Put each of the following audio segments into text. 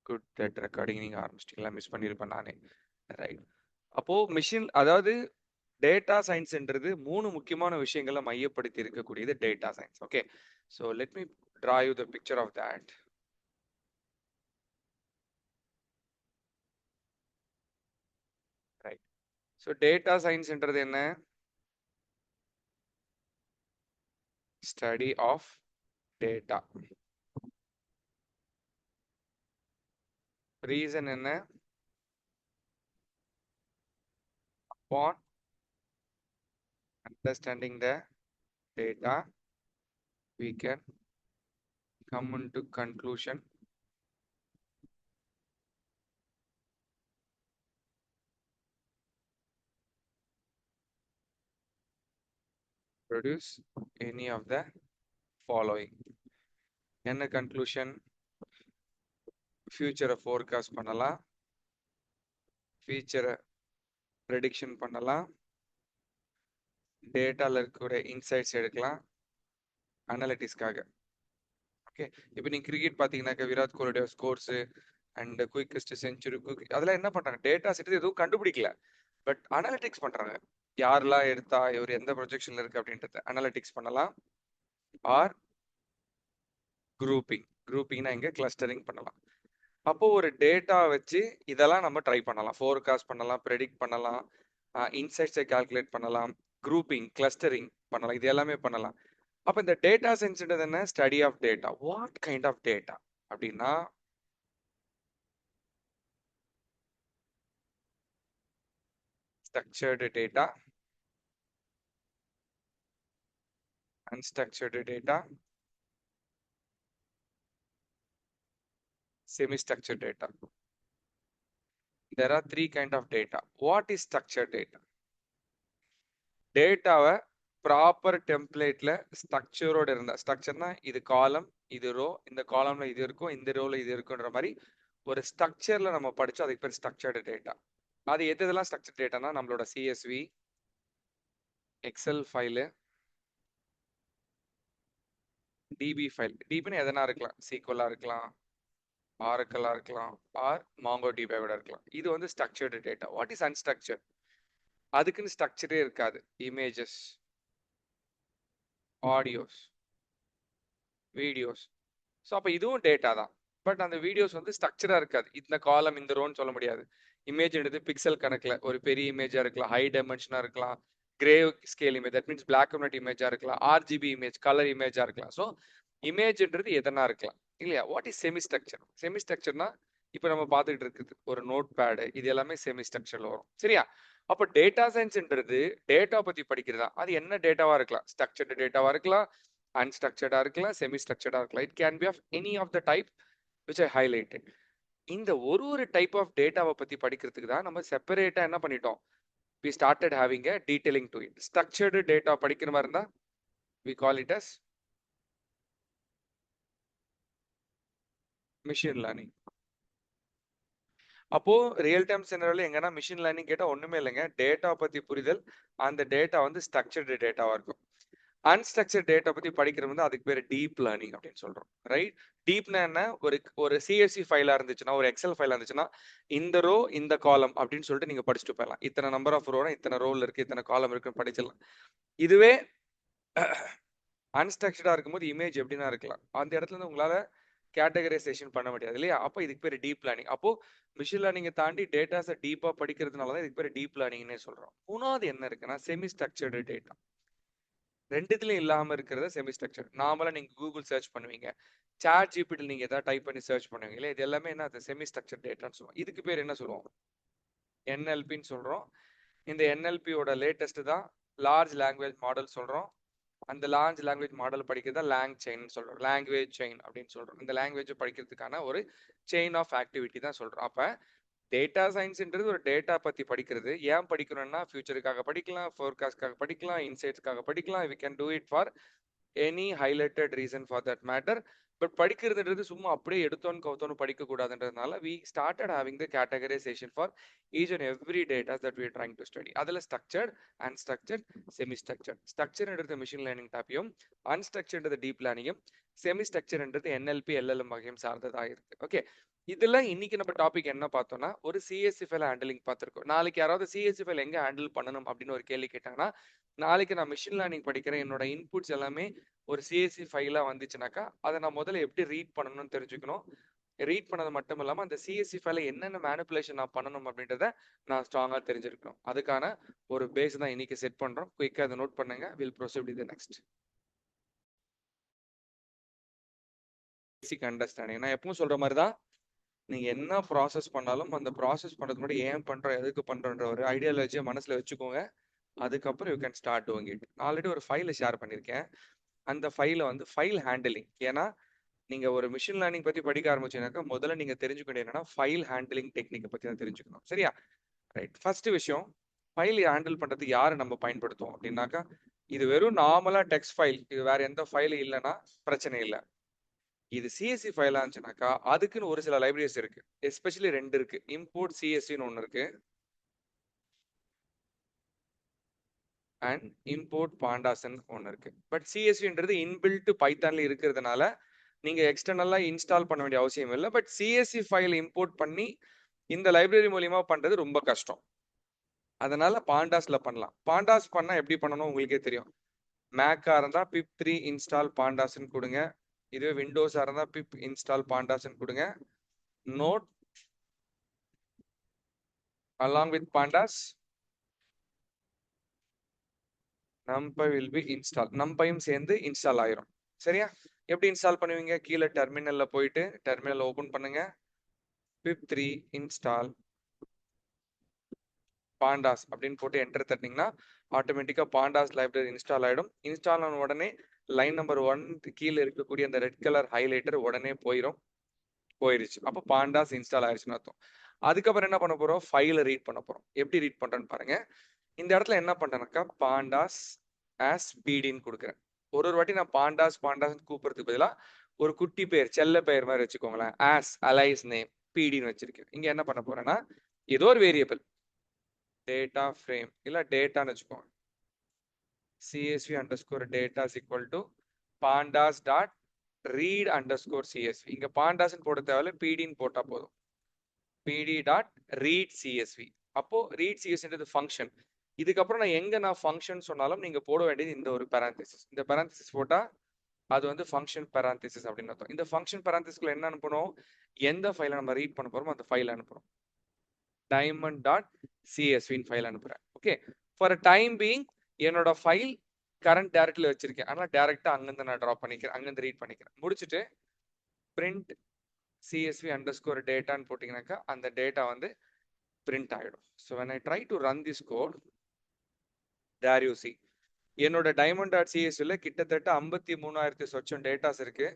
Good that recording நீங்க ஆரம்பிச்சிட்டீங்களா? Miss பண்ணியிருப்பேன் நானே. ரைட். அப்போ மிஷின் அதாவது டேட்டா சயின்ஸ்ன்றது 3 முக்கியமான விஷயங்கள மையப்படுத்தி இருக்கக்கூடியது data science. Okay. So let me draw you the picture of that. Right. So data சயின்ஸ்ன்றது என்ன? Study of data. ரீசன் என்ன? Upon understanding the data, we can come into conclusion, produce any of the following. என்ன conclusion? ஃபியூச்சரை forecast பண்ணலாம், ஃபியூச்சரை prediction பண்ணலாம், டேட்டால இருக்கக்கூடிய insights எடுக்கலாம் அனலிட்டிக்ஸ்க்காக. ஓகே. இப்போ நீங்க கிரிக்கெட் பார்த்தீங்கன்னாக்க Virat கோலியோட scores and quickest century அதெல்லாம் என்ன பண்றாங்க? டேட்டா செட் எதுவும் கண்டுபிடிக்கல, பட் அனலிட்டிக்ஸ் பண்றாங்க. யாரெல்லாம் எடுத்தா இவர் எந்த ப்ரொஜெக்ஷன்ல இருக்கு அப்படின்றத அனலிட்டிக்ஸ் பண்ணலாம். ஆர் குரூப்பிங்னா இங்க கிளஸ்டரிங் பண்ணலாம். அப்போ ஒரு டேட்டா வச்சு இதெல்லாம் நம்ம ட்ரை பண்ணலாம். ஃபோர்காஸ்ட் பண்ணலாம், ப்ரெடிக்ட் பண்ணலாம், இன்சைட்ஸை கால்குலேட் பண்ணலாம், குரூப்பிங் கிளஸ்டரிங் பண்ணலாம். இது எல்லாமே பண்ணலாம். அப்போ இந்த டேட்டா சயின்ஸ்ன்றது என்ன? Study of data. What kind of data அப்படின்னா structured data, unstructured data, semi-structured data. There are three kind of data. What is structured data? டேட்டாவை ப்ராப்பர் டெம்ப்ளேட்ல ஸ்ட்ரக்சரோட இருந்தா, ஸ்ட்ரக்சர்னா இது காலம், இது ரோ, இந்த காலம்ல இது இருக்கும், இந்த ரோல இது இருக்குன்ற மாதிரி ஒரு ஸ்ட்ரக்சர்ல நம்ம படிச்சோம். அதுக்கு பேர் ஸ்ட்ரக்சர்டு டேட்டா. அது எதெல்லாம் ஸ்ட்ரக்சர்ட் டேட்டானா நம்மளோட CSV, Excel file, DB file. டிபின்னு எதனா இருக்கலாம், சீக்வலா இருக்கலாம், ஆரக்கலா இருக்கலாம், ஆர் மாங்கோ டிபியோட இருக்கலாம். இது வந்து structured data. What is unstructured? அதுக்குன்னு ஸ்ட்ரக்சரே இருக்காது. Images, audios, videos. ஸோ அப்போ இதுவும் டேட்டா தான். பட் அந்த வீடியோஸ் வந்து ஸ்ட்ரக்சரா இருக்காது. இந்த காலம் இந்த ரோன்னு சொல்ல முடியாது. இமேஜ் எடுத்து பிக்சல் கணக்கில் ஒரு பெரிய இமேஜா இருக்கலாம், ஹை டைமென்ஷனா இருக்கலாம், grey scale image, that means black and white இமேஜா இருக்கலாம், ஆர்ஜிபி இமேஜ் கலர் இமேஜா இருக்கலாம். ஸோ இமேஜ்ன்றது எதனா இருக்கலாம் இல்லையா? What is semi structure? Semi ஸ்ட்ரக்சர்னா இப்போ நம்ம பார்த்துக்கிட்டு இருக்குது ஒரு நோட் பேடு, இது எல்லாமே செமி ஸ்ட்ரக்சர்ல வரும். சரியா? அப்போ டேட்டா சயின்ஸ்ன்றது டேட்டா பத்தி படிக்கிறதா. அது என்ன டேட்டாவா இருக்கலாம்? ஸ்ட்ரக்சர்டு டேட்டாவா இருக்கலாம், அன்ஸ்ட்ரக்சர்டா இருக்கலாம், செமி ஸ்ட்ரக்சர்டா இருக்கலாம். It can be of any of the type which I highlighted. இந்த ஒரு டைப் ஆஃப் டேட்டாவை பத்தி படிக்கிறதுக்கு தான் நம்ம செப்பரேட்டா என்ன பண்ணிட்டோம்? we started having a detailing to it. Structured data படிக்கிற மாதிரி இருந்தா we call it as machine learning. அப்போ ரியல் டைம் சினரியோல எங்கன்னா மிஷின் லேர்னிங் கேட்டா ஒண்ணுமே இல்லைங்க, டேட்டா பத்தி புரிதல், அந்த டேட்டா வந்து ஸ்ட்ரக்சர்டு டேட்டாவா இருக்கும். அன்ஸ்ட்ரக்சர்ட் டேட்டா பத்தி படிக்கிறது வந்து அதுக்கு பேர் டீப் லேர்னிங் அப்படின்னு சொல்றோம். ரைட்? டீப்னா என்ன? ஒரு சிஎஸ்சி ஃபைலா இருந்துச்சுன்னா, ஒரு எக்ஸல் ஃபைலா இருந்துச்சுன்னா, இந்த ரோ இந்த காலம் அப்படின்னு சொல்லிட்டு நீங்க படிச்சுட்டு போயிடலாம். இத்தனை நம்பர் ஆஃப் ரோனா இத்தனை ரோல் இருக்கு, இத்தனை காலம் இருக்குன்னு படிச்சிடலாம். இதுவே அன்ஸ்ட்ரக்சர்டா இருக்கும்போது இமேஜ் எப்படின்னா இருக்கலாம், அந்த இடத்துல இருந்து உங்களால கேட்டகரைசேஷன் பண்ண முடியாது இல்லையா? அப்போ இதுக்கு பேர் டீப் லேர்னிங். அப்போ மிஷின் லேர்னிங்கை தாண்டி டேட்டாஸை டீப்பா படிக்கிறதுனால தான் இதுக்கு பேர் டீப் லேர்னிங்னே சொல்றோம். மூணாவது என்ன இருக்குன்னா செமி ஸ்ட்ரக்சர்டு டேட்டா. ரெண்டுத்துலயும் இல்லாம இருக்கிறத செமி ஸ்ட்ரக்சர். நார்மலா நீங்க கூகுள் சர்ச் பண்ணுவீங்க, சாட் ஜிபிடி நீங்க ஏதாவது டைப் பண்ணி சர்ச் பண்ணுவீங்க இல்லையா? இது எல்லாமே என்ன? செமி ஸ்ட்ரக்சர் டேட்டான்னு சொல்லுவோம். இதுக்கு பேர் என்ன சொல்லுவோம்? என்எல்பின்னு சொல்றோம். இந்த என்எல்பியோட லேட்டஸ்ட் தான் லார்ஜ் லாங்குவேஜ் மாடல் சொல்றோம். அந்த லார்ஜ் லாங்குவேஜ் மாடல் படிக்கிறதா லேங் செயின் சொல்றோம், லாங்குவேஜ் செயின் அப்படின்னு சொல்றோம். இந்த லாங்குவேஜ் படிக்கிறதுக்கான ஒரு செயின் ஆஃப் ஆக்டிவிட்டி தான் சொல்றோம். அப்ப டேட்டா சயின்ஸ்ன்றது ஒரு டேட்டா பத்தி படிக்கிறது. ஏன் படிக்கணும்னா ஃபியூச்சருக்காக படிக்கலாம், ஃபோர்காஸ்ட்காக படிக்கலாம், இன்சைட்ஸ்க்காக படிக்கலாம். We can do it for any highlighted reason for that matter. But படிக்கிறதுன்றது சும்மா அப்படியே எடுத்தோன்னு கவுத்தோன்னு படிக்க கூடாதுன்றதுனால we started having the categorisation for each and every data that we trying to study. அதில் ஸ்ட்ரக்சர்ட், அன்ஸ்ட்ரக்சர்ட், செமி ஸ்ட்ரக்சர்ட். ஸ்ட்ரக்சர்ன்றது machine learning டாப்பியும், அன்ஸ்ட்ரக்சர்ன்றது டீப் லேர்னிங்கும், செமி ஸ்ட்ரக்சர்ன்றது என்எல்பி எல்எல்எம் வகையும் சார்ந்ததாக இருக்கு. ஓகே. இதுல இன்னைக்கு நம்ம டாபிக் என்ன பார்த்தோம்னா, ஒரு சிஎஸ்சி ஃபைல் ஹேண்டலிங் பார்த்திருக்கோம். நாளைக்கு யாராவது சிஎஸ்சி ஃபைல் எங்க ஹேண்டில் பண்ணணும் அப்படின்னு ஒரு கேள்வி கேட்டாங்கன்னா, நாளைக்கு நான் மெஷின் லேர்னிங் படிக்கிறேன். என்னோட இன்புட்ஸ் எல்லாமே ஒரு சிஎஸ்சி ஃபைலா வந்துச்சுனாக்கா, அத நான் முதல்ல எப்படி ரீட் பண்ணணும்னு தெரிஞ்சுக்கணும். ரீட் பண்ணது மட்டும் இல்லாம, அந்த சிஎஸ்சி ஃபைல என்னென்ன மேனிபுலேஷன் நான் பண்ணணும் அப்படின்றத நான் ஸ்ட்ராங்கா தெரிஞ்சிருக்கணும். அதுக்கான ஒரு பேஸ் தான் இன்னைக்கு செட் பண்றோம். குயிக்கா அத நோட் பண்ணுங்க. Will proceed with the next. Basic understanding. நான் எப்பவும் சொல்ற மாரி தான், நீங்க என்ன ப்ராசஸ் பண்ணாலும், அந்த ப்ராசஸ் பண்றதுக்கு முன்னாடி ஏன் பண்றோம், எதுக்கு பண்றோன்ற ஒரு ஐடியாலஜிய மனசுல வச்சுக்கோங்க. அதுக்கப்புறம் you can start doing it. நான் ஆல்ரெடி ஒரு ஃபைல ஷேர் பண்ணியிருக்கேன். அந்த ஃபைல வந்து ஃபைல் ஹேண்டலிங். ஏன்னா, நீங்க ஒரு மிஷின் லேர்னிங் பத்தி படிக்க ஆரம்பிச்சீங்கன்னாக்கா, முதல்ல நீங்க தெரிஞ்சுக்க வேண்டியது என்னன்னா, ஃபைல் ஹேண்டலிங் டெக்னிக்க பத்தி தான் தெரிஞ்சுக்கணும். சரியா? ரைட். ஃபர்ஸ்ட் விஷயம், ஃபைல் ஹேண்டில் பண்றதுக்கு யாரு நம்ம பயன்படுத்துவோம் அப்படின்னாக்கா, இது வெறும் நார்மலா டெக்ஸ்ட் ஃபைல். இது வேற எந்த ஃபைலும் இல்லன்னா பிரச்சனை இல்ல. இது சிஎஸ்சி ஃபைலா இருந்துச்சுனாக்கா, அதுக்குன்னு ஒரு சில லைப்ரரிஸ் இருக்கு. எஸ்பெஷலி 2 இருக்கு. இம்போர்ட் சிஎஸ்வின்னு ஒண்ணு இருக்கு. அண்ட் இம்போர்ட் பாண்டாஸ்ன்னு ஒண்ணு இருக்கு. பட் சிஎஸ்வின்றது இன்பில்ட் பைத்தான்ல இருக்கிறதுனால, நீங்க எக்ஸ்டர்னலா இன்ஸ்டால் பண்ண வேண்டிய அவசியம் இல்ல. பட் சிஎஸ்சி ஃபைல் இம்போர்ட் பண்ணி இந்த லைப்ரரி மூலியமா பண்றது ரொம்ப கஷ்டம். அதனால பாண்டாஸ்ல பண்ணலாம். பாண்டாஸ் பண்ணா எப்படி பண்ணணும் உங்களுக்கே தெரியும். மேக்கா இருந்தா pip3 இன்ஸ்டால் பாண்டாஸ்ன்னு கொடுங்க. இதுவே விண்டோஸா இருந்தா pip இன்ஸ்டால் பாண்டாஸ்ன்னு கொடுங்க. Note along with pandas numpy will be installed. numpyயும் சேர்ந்து இன்ஸ்டால் ஆயிரும். சரியா? எப்படி இன்ஸ்டால் பண்ணுவீங்க? கீழே டெர்மினல்ல போயிட்டு டெர்மினல் ஓபன் பண்ணுங்க. pip3 install pandas அப்படின்னு போட்டு என்டர் தட்டினீங்கன்னா ஆட்டோமேட்டிக்கா பாண்டாஸ் லைப்ரரி இன்ஸ்டால் ஆயிடும். இன்ஸ்டால் ஆன உடனே லைன் நம்பர் 1 கீழே இருக்கக்கூடிய அந்த ரெட் கலர் ஹைலைட்டர் உடனே போயிருச்சு. அப்போ பாண்டாஸ் இன்ஸ்டால் ஆயிடுச்சுன்னு அர்த்தம். அதுக்கப்புறம் என்ன பண்ண போறோம்? ஃபைலை ரீட் பண்ண போறோம். எப்படி ரீட் பண்றேன்னு பாருங்க. இந்த இடத்துல என்ன பண்றேன்னாக்கா பாண்டாஸ் ஆஸ் பிடின்னு கொடுக்குறேன். ஒரு வாட்டி நான் பாண்டாஸ் கூப்பிடுறதுக்கு பதிலா ஒரு குட்டி பேர், செல்ல பெயர் மாதிரி வச்சுக்கோங்களேன். ஆஸ் அலைஸ் நேம் பிடின்னு வச்சிருக்கேன். இங்க என்ன பண்ண போறேன்னா, ஏதோ ஒரு வேரியபிள் டேட்டா ஃப்ரேம் இல்ல டேட்டான்னு வச்சுக்கோங்க. csv underscore data is equal to pandas dot read underscore csv. இங்க பாண்டாஸ்ன்னு போட தேவையில்ல, பிடின்னு போட்டா போதும். pd dot read csv. அப்போ read csvன்றது ஃபங்க்ஷன். இதுக்கப்புறம் நான் ஃபங்க்ஷன் சொன்னாலும் நீங்க போட வேண்டியது இந்த ஒரு parenthesis. இந்த parenthesis போட்டா அது வந்து ஃபங்க்ஷன் parenthesis அப்படின்னு அர்த்தம். இந்த ஃபங்க்ஷன் parenthesisக்குள்ள என்ன அனுப்பணும்? எந்த ஃபைலை நம்ம ரீட் பண்ண போறோமோ அந்த ஃபைல் அனுப்புறோம். diamond dot csv ஃபைல் அனுப்புறேன். ஓகே. ஃபார் டைம் பீயிங் என்னோட ஃபைல் கரண்ட் டைரக்ட்ல வச்சிருக்கேன். ஆனா டைரக்டா அங்கிருந்து நான் டிராப் பண்ணிக்கிறேன். அங்கிருந்து ரீட் பண்ணிக்கிறேன். முடிச்சுட்டு print csv underscore dataன்னு போட்டீங்கன்னாக்கா அந்த டேட்டா வந்து print ஆயிடும். So when I try to run this code, there you see. என்னோட diamond.csv ல கிட்டத்தட்ட 53,000 சொச்சம் டேட்டாஸ் இருக்கு.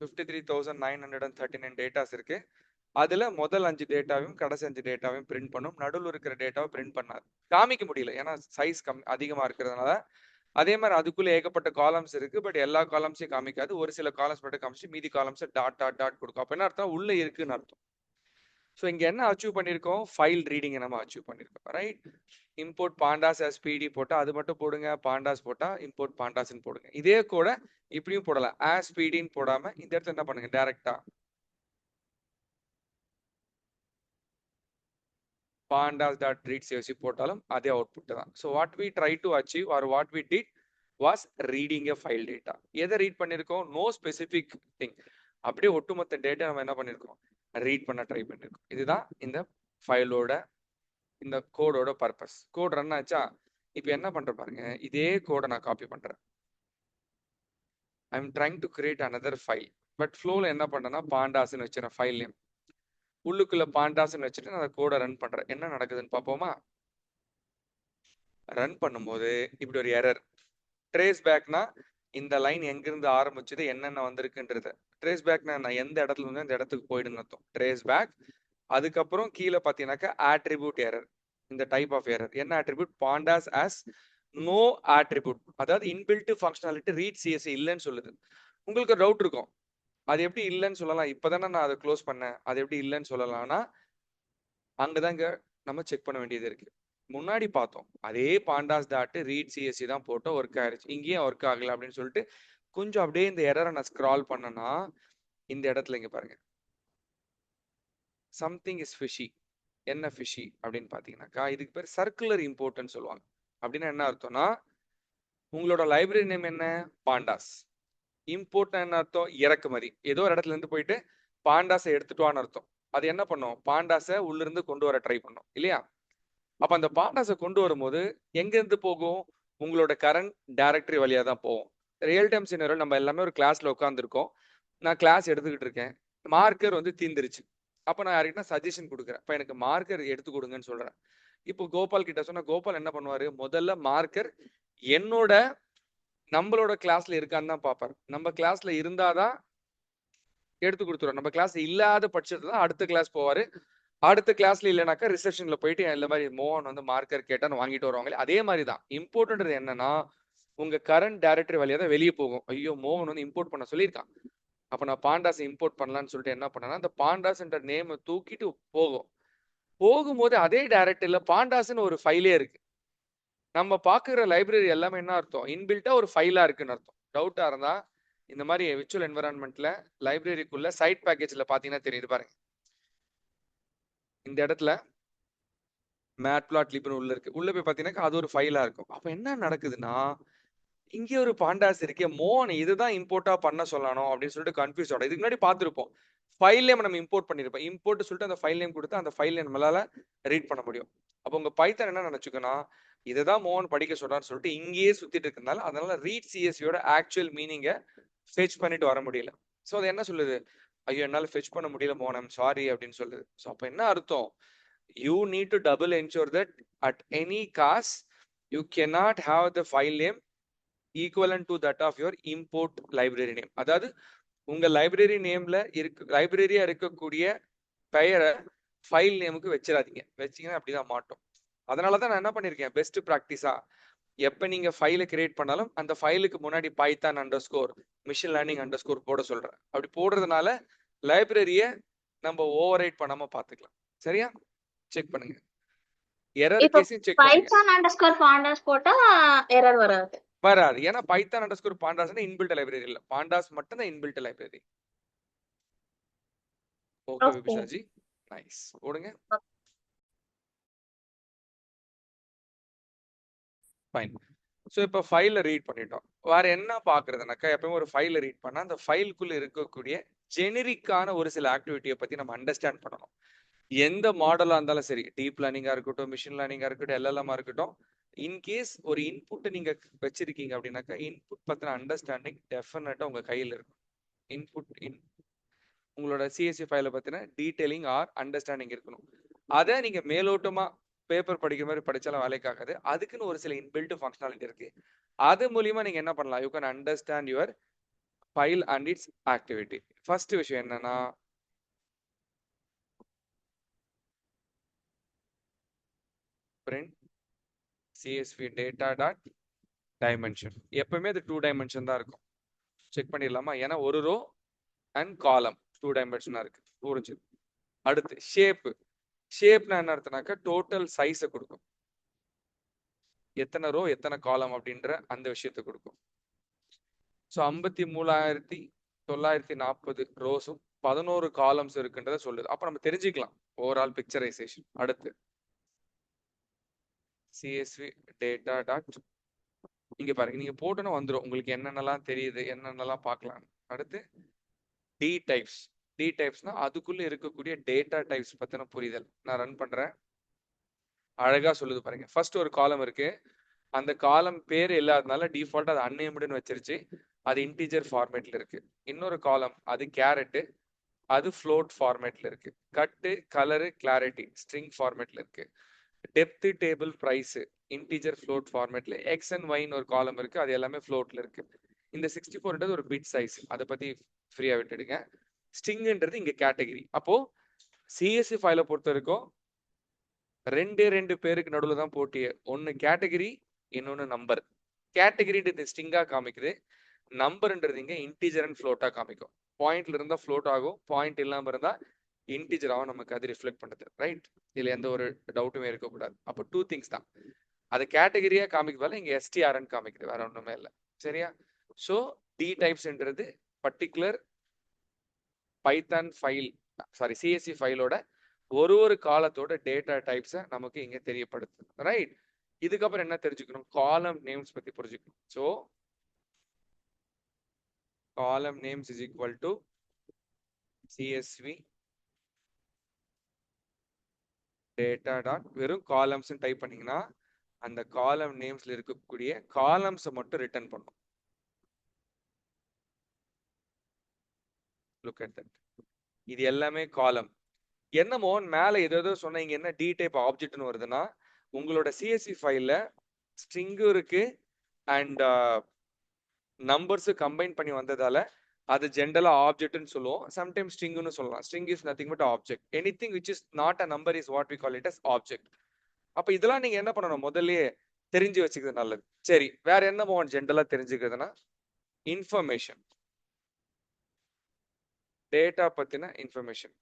53,939 டேட்டாஸ் இருக்கு. அதுல முதல் 5 டேட்டாவையும் கடைசி 5 டேட்டாவையும் பிரிண்ட் பண்ணும். நடுவில் இருக்கிற டேட்டாவை பிரிண்ட் பண்ணாது. காமிக்க முடியல. ஏன்னா சைஸ் அதிகமா இருக்கிறதுனால. அதே மாதிரி அதுக்குள்ள ஏகப்பட்ட காலம்ஸ் இருக்கு. பட் எல்லா காலம்ஸையும் காமிக்காது. ஒரு சில காலம்ஸ் மட்டும் காமிச்சு மீதி காலம்ஸ் டாட் டாட் டாட் கொடுக்கும். அப்ப என்ன அர்த்தம்? உள்ள இருக்குன்னு அர்த்தம். ஸோ இங்க என்ன அச்சீவ் பண்ணியிருக்கோம்? ஃபைல் ரீடிங்கை நம்ம அச்சீவ் பண்ணியிருக்கோம். ரைட்? இம்போர்ட் பாண்டாஸ் as pd போட்டா அது மட்டும் போடுங்க. பாண்டாஸ் போட்டா இம்போர்ட் பாண்டாஸ்ன்னு போடுங்க. இதே கூட இப்படியும் போடலாம். as pdன்னு போடாம இந்த இடத்துல என்ன பண்ணுங்க? டைரக்டா pandas.read csv போட்டாலும் அதே அவுட்புட் தான். So what we try to achieve or what we did was reading a file data. எதை ரீட் பண்ணியிருக்கோம்? No specific thing. அப்படியே ஒட்டுமொத்த டேட்டா நம்ம என்ன பண்ணியிருக்கோம்? ரீட் பண்ண ட்ரை பண்ணியிருக்கோம். இதுதான் இந்த ஃபைலோட இந்த கோடோட பர்பஸ். கோட் ரன் ஆச்சா? இப்போ என்ன பண்ற பாருங்க. இதே கோடை நான் காப்பி பண்றேன். I am trying to create another file. But ஃப்ளோல என்ன பண்றேன்னா பாண்டாஸ்ன்னு வச்சுறேன் ஃபைல் நேம். உள்ளுக்குள்ள பாண்டாஸ்ன்னு வச்சுட்டு நான் கோடை ரன் பண்றேன். என்ன நடக்குதுன்னு பார்ப்போமா? ரன் பண்ணும்போது இப்படி ஒரு எரர். ட்ரேஸ் பேக்னா இந்த லைன் எங்கிருந்து ஆரம்பிச்சது, என்னென்ன வந்திருக்குன்றது. ட்ரேஸ் பேக்னா நான் எந்த இடத்துல இருந்து இந்த இடத்துக்கு போயிடுன்னு அர்த்தம். Trace back. அதுக்கப்புறம் கீழே பார்த்தீங்கன்னாக்கா ஆட்ரிபியூட் எரர். இந்த டைப் ஆஃப் எரர் என்ன attribute? Pandas has no attribute. அதாவது இன்பில்ட் ஃபங்க்ஷனாலிட்டி ரீட் சிஎஸ்சி இல்லைன்னு சொல்லுது. உங்களுக்கு ஒரு டவுட் இருக்கும், அது எப்படி இல்லைன்னு சொல்லலாம்? இப்போதானே நான் அதை க்ளோஸ் பண்ணேன், அது எப்படி இல்லைன்னு சொல்லலாம்னா அங்கதாங்க நம்ம செக் பண்ண வேண்டியது இருக்கு. முன்னாடி பார்த்தோம் அதே பாண்டாஸ் டாட் ரீட் சிஎஸ்சி தான் போட்டோம், ஒர்க் ஆயிருச்சு. இங்கேயும் ஒர்க் ஆகல அப்படின்னு சொல்லிட்டு கொஞ்சம் அப்படியே இந்த எரரை நான் ஸ்க்ரால் பண்ணனா இந்த இடத்துல இங்க பாருங்க சம்திங் இஸ் ஃபிஷி. என்ன ஃபிஷி அப்படின்னு பார்த்தீங்கன்னாக்கா, இதுக்கு பேர் சர்க்குலர் இம்போர்ட்னு சொல்லுவாங்க. அப்படின்னா என்ன அர்த்தம்னா, உங்களோட லைப்ரரி நேம் என்ன? பாண்டாஸ். இம்போர்ட்னா என்ன அர்த்தம்? இறக்குமதி. ஏதோ ஒரு இடத்துல இருந்து போயிட்டு பாண்டாஸை எடுத்துட்டு வான்னு அர்த்தம். அது என்ன பண்ணும்? பாண்டாஸை உள்ள இருந்து கொண்டு வர ட்ரை பண்ணும் இல்லையா? அப்ப அந்த பாண்டாஸை கொண்டு வரும்போது எங்க இருந்து போகும்? உங்களோட கரண்ட் டைரக்டரி வழியா தான் போகும். ரியல் டைம் சினாரியோ நம்ம எல்லாமே ஒரு கிளாஸ்ல உட்காந்துருக்கோம். நான் கிளாஸ் எடுத்துக்கிட்டு இருக்கேன். மார்க்கர் வந்து தீந்துருச்சு. அப்ப நான் யார்கிட்ட சஜஷன் கொடுக்குறேன். இப்ப எனக்கு மார்க்கர் எடுத்து கொடுங்கன்னு சொல்றேன். இப்போ கோபால் கிட்ட சொன்னா கோபால் என்ன பண்ணுவாரு? முதல்ல மார்க்கர் என்னோட நம்மளோட கிளாஸ்ல இருக்கான்னு தான் பார்ப்பாரு. நம்ம கிளாஸ்ல இருந்தாதான் எடுத்து கொடுத்துருவோம். நம்ம கிளாஸ் இல்லாத பட்சத்துல தான் அடுத்த கிளாஸ் போவாரு. அடுத்த கிளாஸ்ல இல்லைனாக்கா ரிசப்ஷன்ல போயிட்டு இந்த மாதிரி மோகன் வந்து மார்க்கர் கேட்டான்னு வாங்கிட்டு வருவாங்களே, அதே மாதிரி தான். இம்போர்ட்ன்றது என்னன்னா, உங்க கரண்ட் டைரக்டரி வழியா தான் வெளியே போகும். ஐயோ மோகன் வந்து இம்போர்ட் பண்ண சொல்லியிருக்கான். அப்ப நான் பாண்டாஸ் இம்போர்ட் பண்ணலாம்னு சொல்லிட்டு என்ன பண்ணேன்னா, அந்த பாண்டாஸ்ன்ற நேமை தூக்கிட்டு போகும். போகும்போது அதே டைரக்டரியில பாண்டாஸ்ன்னு ஒரு ஃபைலே இருக்கு. நம்ம பாக்குற லைப்ரரி எல்லாமே என்ன அர்த்தம்? இன்பில்ட்டா ஒரு ஃபைலா இருக்குன்னு அர்த்தம். டவுட்டா இருந்தா இந்த மாதிரி விர்ச்சுவல் என்விரான்மெண்ட்ல லைப்ரரிக்குள்ள சைட் பேக்கேஜ்ல பாத்தீங்கன்னா தெரியுது பாருங்க. இந்த இடத்துல மேட்பிளாட்லிப்னு உள்ள இருக்கு. உள்ள போய் பாத்தீங்கன்னா அது ஒரு ஃபைலா இருக்கும். அப்ப என்ன நடக்குதுன்னா, இங்கே ஒரு பாண்டாஸ் இருக்கே, மோகன் இதுதான் இம்போர்ட்டா பண்ண சொல்லணும் அப்படின்னு சொல்லிட்டு கன்ஃபியூஸ் ஆகும். இதுக்கு முன்னாடி பார்த்திருப்போம். ஃபைல் நேம் நம்ம இம்போர்ட் பண்ணிருப்போம். இம்போர்ட் சொல்லிட்டு அந்த ஃபைல் நேம் கொடுத்து அந்த ஃபைல் நேம் நம்மளால ரீட் பண்ண முடியும். அப்போ உங்க பைத்தன் என்ன நினைச்சுக்கன்னா, இதுதான் மோகன் படிக்க சொல்றான்னு சொல்லிட்டு இங்கேயே சுத்திட்டு இருக்கனால அதனால ரீட் சிஎஸ்வியோட ஆக்சுவல் மீனிங்கை ஃபெச் பண்ணிட்டு வர முடியல. ஸோ அது என்ன சொல்லுது? ஐயோ என்னால ஃபெச் பண்ண முடியல மோகன், ஐம் சாரி அப்படின்னு சொல்லுது. ஸோ அப்போ என்ன அர்த்தம்? You need to double ensure that at any cost you cannot have the file name equivalent to that of your import library name. அதாவது உங்க லைப்ரரி நேம்ல லைப்ரரியா இருக்கக்கூடிய பெயரை ஃபைல் நேமுக்கு வச்சிடாதீங்க. வச்சீங்கன்னா அப்படிதான் மாட்டோம். அதனாலதான் நான் என்ன பண்ணிருக்கேன், பெஸ்ட் ப்ராக்டிஸா எப்ப நீங்க ஃபைலை கிரியேட் பண்ணாலும் அந்த ஃபைலுக்கு முன்னாடி Python underscore machine learning underscore போட சொல்றேன். அப்படி போடுறதுனால லைப்ரரியை நம்ம ஓவர் ரைட் பண்ணாம பாத்துக்கலாம். சரியா? செக் பண்ணுங்க. எரர் இப்போ கேஸையும் செக் பண்ணுங்க. பைத்தான் அண்டர்ஸ்கோர் பாண்டாஸ் போட்டா எரர் வராது. வராது. ஏன்னா பைத்தான் அண்டர்ஸ்கோர் பாண்டாஸ்னா இன்பில்ட் லைப்ரரி இல்ல. பாண்டாஸ் மட்டும் தான் இன்பில்ட் லைப்ரரி. Okay okay. விபிஷாஜி, நைஸ். போடுங்க. ஃபைன். ஸோ இப்போ ஃபைலை ரீட் பண்ணிட்டோம். வேற என்ன பார்க்கறதுனாக்கா, எப்பவுமே ஒரு ஃபைலை ரீட் பண்ணா அந்த ஃபைலுக்குள்ள இருக்கக்கூடிய ஜெனரிக்கான ஒரு சில ஆக்டிவிட்டியை பத்தி நம்ம அண்டர்ஸ்டாண்ட் பண்ணணும். எந்த மாடலா இருந்தாலும் சரி, டீப் லேர்னிங்கா இருக்கட்டும், மிஷின் லேர்னிங்கா இருக்கட்டும், எல்எல்எம்மா இருக்கட்டும், இன்கேஸ் ஒரு இன்புட் நீங்க வச்சிருக்கீங்க அப்படின்னாக்கா, இன்புட் பத்தின அண்டர்ஸ்டாண்டிங் டெஃபினட்டா உங்க கையில் இருக்கும். இன்புட் உங்களோட சிஎஸ்சி ஃபைலை பத்தின டீடைலிங் ஆர் அண்டர்ஸ்டாண்டிங் இருக்கணும். அதை நீங்க மேலோட்டமா பேப்பர் படிக்கிற மாதிரி படிச்சாலும் வேலைக்காகாது. அதுக்குன்னு ஒரு சில இன்பில்ட் ஃபங்க்ஷனாலிட்டி இருக்கு. அது மூலியமா நீங்க என்ன பண்ணலாம்? You can understand your file and it's activity. First விஷயம் என்னன்னா, print csv data dot dimension. எப்பவுமே அது 2 டைமென்ஷன் தான் இருக்கும். செக் பண்ணிடலாமா? ஏன்னா ஒரு ரோ அண்ட் காலம் 2 டைமென்ஷனா இருக்கு. புரிஞ்சு. அடுத்து ஷேப். ஷேப்னா என்ன அர்த்தம்னாக்கா டோட்டல் சைஸை கொடுக்கும். எத்தனை ரோ எத்தனை காலம் அப்படின்ற அந்த விஷயத்தை கொடுக்கும். ஸோ 53,940 ரோஸும் 11 காலம்ஸ் இருக்குன்றத சொல்லுது. அப்ப நம்ம தெரிஞ்சுக்கலாம் ஓவரால் பிக்சரைசேஷன். அடுத்து சிஎஸ்வி டேட்டா டாட், இங்க பாருங்க, நீங்க போட்டோன்னு வந்துடும் உங்களுக்கு என்னென்னலாம் தெரியுது, என்னென்னலாம் பார்க்கலாம். அடுத்து டி டைப்ஸ். டி டைப்ஸ்னா அதுக்குள்ள இருக்கக்கூடிய டேட்டா டைப்ஸ் பத்தின புரிதல். நான் ரன் பண்றேன், அழகா சொல்லுது பாருங்க. ஃபர்ஸ்ட் ஒரு காலம் இருக்கு, அந்த காலம் பேர் இல்லாதனால டிஃபால்ட் அது அன்நேம்டுன்னு வச்சிருச்சு. அது இன்டிஜர் ஃபார்மேட்ல இருக்கு. இன்னொரு காலம் அது கேரட், அது ஃப்ளோட் ஃபார்மேட்ல இருக்கு. கட்டு, கலரு, கிளாரிட்டி ஸ்ட்ரிங் ஃபார்மேட்ல இருக்கு. Depth, table, price integer float ஃபார்மேட்ல. எக்ஸ் அண்ட் ஒய்னு ஒரு காலம் இருக்கு, அது எல்லாமே ஃப்ளோட்ல இருக்கு. இந்த 64ன்றது ஒரு பிட் சைஸ், அதை பத்தி ஃப்ரீயா விட்டுடுங்க. ஸ்ட்ரிங்ன்றது இங்க கேட்டகரி. அப்போ சிஎஸ்சி ஃபைலை பொறுத்த வரைக்கும் ரெண்டு பேருக்கு நடுவில் தான் போட்டியே. ஒன்னு கேட்டகரி, இன்னொன்னு நம்பர். கேட்டகரின்றது ஸ்ட்ரிங்கா காமிக்குது, நம்பர்ன்றது இங்க இன்டிஜர் அண்ட் ஃப்ளோட்டா காமிக்கும். பாயிண்ட்ல இருந்தா ஃப்ளோட் ஆகும், பாயிண்ட் இல்லாம இருந்தா இன்டிஜராகவும் நமக்கு அது ரிஃப்ளெக்ட் பண்ணுது. ரைட்? இதுல எந்த ஒரு டவுட்டுமே இருக்கக்கூடாது. அப்போ 2 திங்ஸ் தான். அது கேட்டகரியா காமிக்கிறதால இங்க எஸ்டிஆர்ன்னு காமிக்குது, வேற ஒண்ணுமே இல்லை. சரியா? ஸோ டி டைப்ஸ்ன்றது particular Python file, sorry CSC ஃபைலோட ஒரு காலத்தோட டேட்டா டைப்ஸை நமக்கு இங்க தெரியப்படுத்துது. ரைட்? இதுக்கப்புறம் என்ன தெரிஞ்சுக்கணும்? காலம் நேம்ஸ் பத்தி புரிஞ்சுக்கணும். ஸோ காலம் names is equal to CSV data dot வெறும் காலம்ஸ் டைப் பண்ணீங்கன்னா அந்த காலம் நேம்ஸ்ல இருக்கக்கூடிய காலம்ஸை மட்டும் ரிட்டர்ன் பண்ணும். Look at that. இது எல்லாமே காலம். என்னமோ மேல ஏதோ சொன்னீங்க, என்ன டி டைப் ஆப்ஜெக்ட்னு வருதுன்னா உங்களோட CSV ஃபைல்ல ஸ்ட்ரிங்கும் இருக்கு அண்ட் நம்பர்ஸ் கம்பைன் பண்ணி வந்ததால அது ஜென்ரலா ஆப்ஜெக்ட்னு சொல்லுவோம். சம்டைம்ஸ் ஸ்ட்ரிங்னு சொல்லலாம். String is nothing but object. Anything which is not a number is what we call it as object. அப்ப இதெல்லாம் நீங்க என்ன பண்ணணும்? முதல்லயே தெரிஞ்சு வச்சுக்கிறது நல்லது. சரி, வேற என்ன மோகன் ஜென்ரலா தெரிஞ்சுக்கிறதுனா இன்ஃபர்மேஷன், டேட்டா பத்தின information.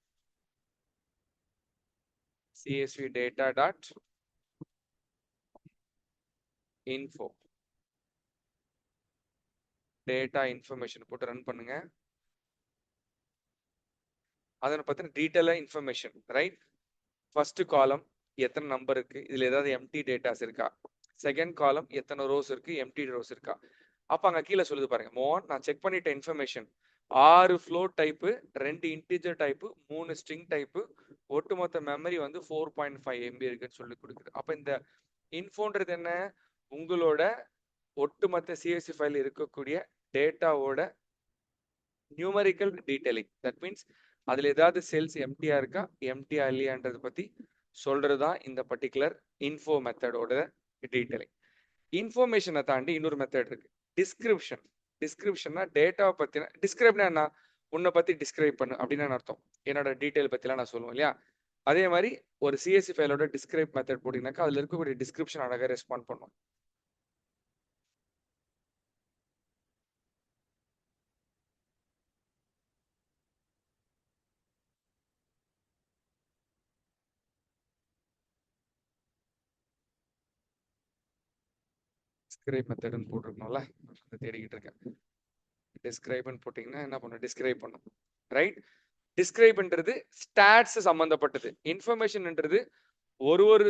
CSV data dot info data information போட்டு ரன் பண்ணுங்க. அதனை பத்தின டீட்டெயிலா இன்ஃபர்மேஷன். ரைட்? ஃபர்ஸ்ட் காலம் எத்தனை நம்பர் இருக்கு, இதுல ஏதாவது எம்டி டேட்டாஸ் இருக்கா, செகண்ட் காலம் எத்தனை ரோஸ் இருக்கு, எம்டி ரோஸ் இருக்கா. அப்ப அங்க கீழே சொல்லுது பாருங்க, மோகன் நான் செக் பண்ணிட்ட information 6 float type, 2 integer type, 3 string type, ஒட்டுமொத்த மெமரி வந்து 4.5 MB இருக்குன்னு சொல்லி கொடுக்குது. அப்ப இந்த இன்ஃபோன்றது என்ன? உங்களோட ஒட்டுமொத்த CSV ஃபைல் இருக்கக்கூடிய டேட்டாவோட நியூமரிக்கல் டீடைலிங். தட் மீன்ஸ் அதுல ஏதாவது செல்ஸ் எம்டியா இருக்கா, எம்டியா இல்லையான்றதை பத்தி சொல்றதுதான் இந்த பர்டிகுலர் இன்ஃபோ மெத்தடோட டீடைலிங். இன்ஃபர்மேஷனை தாண்டி இன்னொரு மெத்தட் இருக்கு, டிஸ்கிரிப்ஷன். டிஸ்கிரிப்ஷன்னா டேட்டாவை பத்தின டிஸ்கிரைப்னா என்ன? உன்னை பத்தி டிஸ்கிரைப் பண்ணு அப்படின்னு அர்த்தம். என்னோட டீடைல் பத்திலாம் நான் சொல்லுவேன் இல்லையா? அதே மாதிரி ஒரு CSV ஃபைலோட டிஸ்கிரைப் மெத்தட் போட்டீங்கன்னாக்கா அதுல இருக்கக்கூடிய டிஸ்கிரிப்ஷன் அழகாக ரெஸ்பாண்ட் பண்ணும். டிஸ்கிரைப் மெத்தட்னு போட்டிருக்கணும்ல, அதை தேடிக்கிட்டு இருக்கேன். டிஸ்கிரைப்னு போட்டீங்கன்னா என்ன பண்ணும்? டிஸ்கிரைப் பண்ணும். ரைட்? டிஸ்கிரைப்ன்றது ஸ்டாட்ஸ் சம்பந்தப்பட்டது. இன்ஃபர்மேஷன்ன்றது ஒரு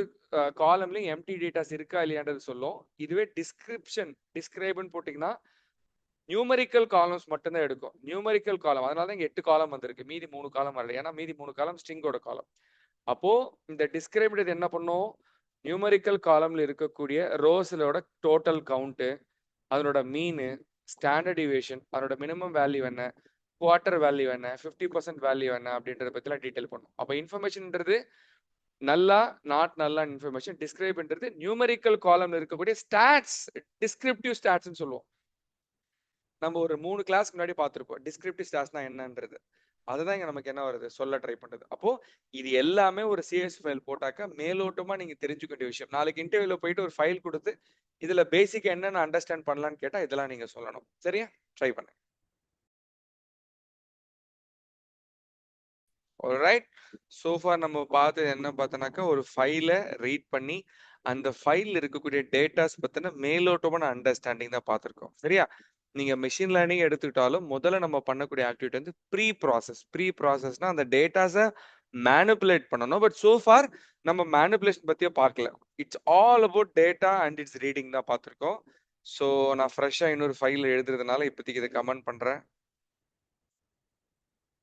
காலம்லயும் எம்டி டேட்டாஸ் இருக்கா இல்லையான்றது சொல்லும். இதுவே டிஸ்கிரைப்னு போட்டீங்கன்னா நியூமரிக்கல் காலம்ஸ் மட்டும்தான் எடுக்கும். நியூமரிக்கல் காலம், அதனால தான் இங்க 8 காலம் வந்திருக்கு, மீதி 3 காலம் வரல. ஏன்னா மீதி 3 காலம் ஸ்ட்ரிங்கோட காலம். அப்போ இந்த டிஸ்கிரைப்டு என்ன பண்ணும்? நியூமரிக்கல் காலம்ல இருக்கக்கூடிய ரோஸ்லோட டோட்டல் கவுண்ட், அதனோட மீனு, ஸ்டாண்டர்ட் டிவியேஷன், அதனோட மினிமம் வேல்யூ என்ன, குவார்டர் வேல்யூ என்ன, 50% வேல்யூ என்ன அப்படின்றத பத்திலாம் டீடைல் பண்ணும். அப்ப இன்ஃபர்மேஷன்ன்றது நல்லா நாட் நல்லா இன்ஃபர்மேஷன். டிஸ்கிரைப்ன்றது நியூமரிக்கல் காலம்ல இருக்கக்கூடிய ஸ்டாட்ஸ், டிஸ்கிரிப்டிவ் ஸ்டாட்ஸ்னு சொல்லுவோம். நம்ம ஒரு 3 கிளாஸ்க்கு முன்னாடி பார்த்திருப்போம் டிஸ்கிரிப்டிவ் ஸ்டாட்ஸ்னா என்னன்றது. அதுதான் இங்க நமக்கு என்ன வருது? சொல்ல ட்ரை பண்றது. அப்போ இது எல்லாமே ஒரு CSV ஃபைல் போட்டாக்க மேலோட்டமா நீங்க தெரிஞ்சுக்க வேண்டிய விஷயம். நாளைக்கு இன்டர்வியூல போயிட்டு ஒரு ஃபைல் கொடுத்து இதுல பேசிக் என்னன்னு அண்டர்ஸ்டாண்ட் பண்ணலாம்னு கேட்டா இதெல்லாம் நீங்க சொல்லணும். சரியா? ட்ரை பண்ணுங்க. ஆல்ரைட். சோஃபார் நம்ம பார்த்தது என்ன பார்த்தோம்னாக்கா ஒரு ஃபைலை ரீட் பண்ணி அந்த ஃபைல் இருக்கக்கூடிய டேட்டாஸ் பத்தின மேலோட்டமான அண்டர்ஸ்டாண்டிங் தான் பார்த்துருக்கோம். சரியா? நீங்க மெஷின் லேர்னிங் எடுத்துக்கிட்டாலும் முதல்ல நம்ம பண்ணக்கூடிய ஆக்டிவிட்டி வந்து ப்ரீ ப்ராசஸ்னா அந்த டேட்டாஸை மேனிப்புலேட் பண்ணணும். பட் சோஃபார் நம்ம மேனிப்புலேஷன் பத்தியே பார்க்கல. It's all about data and it's reading தான் பார்த்துருக்கோம். ஸோ நான் ஃப்ரெஷ்ஷாக இன்னொரு ஃபைல் எழுதுறதுனால இப்போதைக்கு இதை கமெண்ட் பண்றேன்.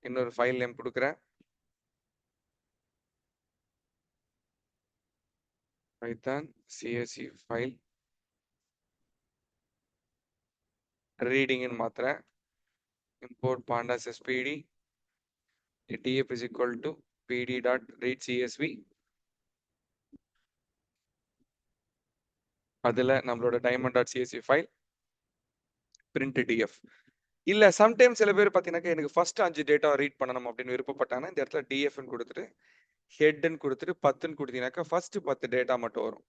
இன்னொரு ஃபைல் நேம் கொடுக்குறேன். Python CSV file reading in மாத்திரேன். import pandas spd df is equal to pd.read csv. அதுல நம்மளோட diamond.csv file print df. இல்ல சம்டைம்ஸ் சில பேர் பார்த்தீங்கன்னா எனக்கு ஃபர்ஸ்ட் 5 டேட்டா ரீட் பண்ணணும் அப்படின்னு விருப்பப்பட்டாங்கன்னா இந்த இடத்துல dfன்னு கொடுத்துட்டு ஹெட்ன்னு கொடுத்துட்டு 10ன்னு கொடுத்தீங்கன்னாக்கா ஃபர்ஸ்ட் 10 டேட்டா மட்டும் வரும்.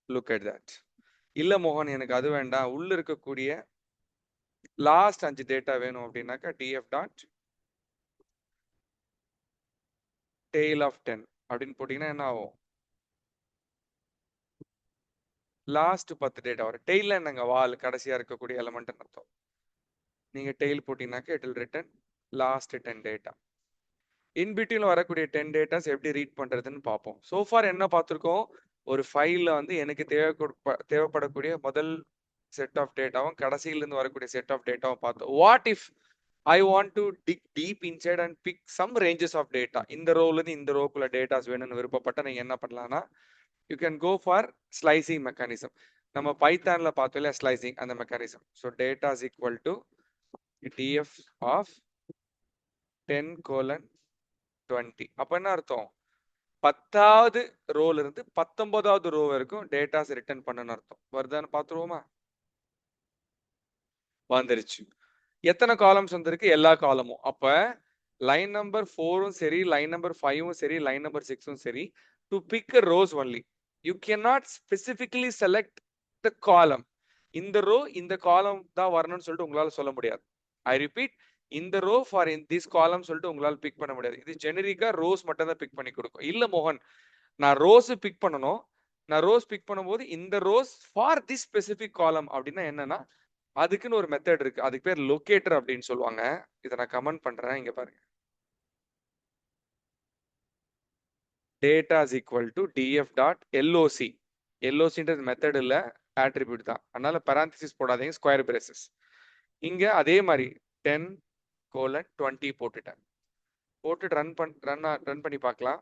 Look at that. இல்ல மோகன் எனக்கு அது வேண்டாம், உள்ள இருக்கக்கூடிய லாஸ்ட் 5 டேட்டா வேணும் அப்படின்னாக்கா df டாட் tail of 10 அப்படின்னு போட்டீங்கன்னா என்ன ஆகும்? லாஸ்ட் 10 டேட்டா வரும். டெய்ல என்னங்க? வால் கடைசியா இருக்கக்கூடிய எலமெண்ட் அர்த்தம். நீங்க டெய்ல் போட்டீங்கன்னாக்க it will return last 10 data. In பிட்வீன்ல வரக்கூடிய 10 டேட்டாஸ் எப்படி ரீட் பண்றதுன்னு பார்ப்போம். சோ ஃபார் என்ன பார்த்திருக்கோம்? ஒரு ஃபைல்ல வந்து எனக்கு தேவைப்படக்கூடிய முதல் செட் ஆஃப் டேட்டாவும் கடைசியில இருந்து வரக்கூடிய செட் ஆஃப் டேட்டாவும் பார்த்தோம். What if I want to dig deep inside and pick some ranges of data. இந்த ரோல இருந்து இந்த ரோக்குள்ள டேட்டாஸ் வேணும்னு விருப்பப்பட்ட நீங்க என்ன பண்ணலாம்னா you can go for slicing mechanism. நம்ம பைத்தான்ல பார்த்தோம் இல்லையா ஸ்லைசிங் அந்த mechanism. So data is equal to DF of 10:20. அப்ப என்ன அர்த்தம்? 10வது ரோல இருந்து 19வது ரோ வரைக்கும் டேட்டாஸ் ரிட்டர்ன் பண்ணனும் அர்த்தம். வருதான்னு பாத்துருவோமா? வந்துருச்சு. எத்தனை காலம்ஸ் வந்திருக்கு? எல்லா காலமும். அப்ப லைன் நம்பர் 4ம் சரி, லைன் நம்பர் 5ம் சரி, லைன் நம்பர் 6ம் சரி, to pick a rows only. You cannot specifically select the column. இந்த ரோ இந்த காலம் தான் வரணும்னு சொல்லிட்டு உங்களால சொல்ல முடியாது. ஐ ரிப்பீட், இந்த row for in this column சொல்லிட்டு உங்களால பிக் பண்ண முடியாது. இது ஜெனரிக்கா ரோஸ் மட்டும் தான் பிக் பண்ணி கொடுக்கும். இல்ல மோகன், நான் ரோஸ் பிக் பண்ணணும். நான் ரோஸ் பிக் பண்ணும்போது இந்த ரோஸ் ஃபார் திஸ் ஸ்பெசிபிக் காலம் அப்படின்னா என்னன்னா அதுக்குன்னு ஒரு மெத்தட் இருக்கு. அதுக்கு பேர் லொகேட்டர் அப்படின்னு சொல்லுவாங்க. இதை நான் கமெண்ட் பண்றேன். இங்க பாருங்க. data is equal to df dot loc. LOCன்றது மெத்தட் இல்ல, ஆட்ரிபியூட் தான். அதனால parenthesis போடாதீங்க, ஸ்கொயர் பிரேசஸ். இங்க அதே மாதிரி 10:20 போட்டுட்டேன். போட்டுட்டு ரன் பண்ணி பார்க்கலாம்.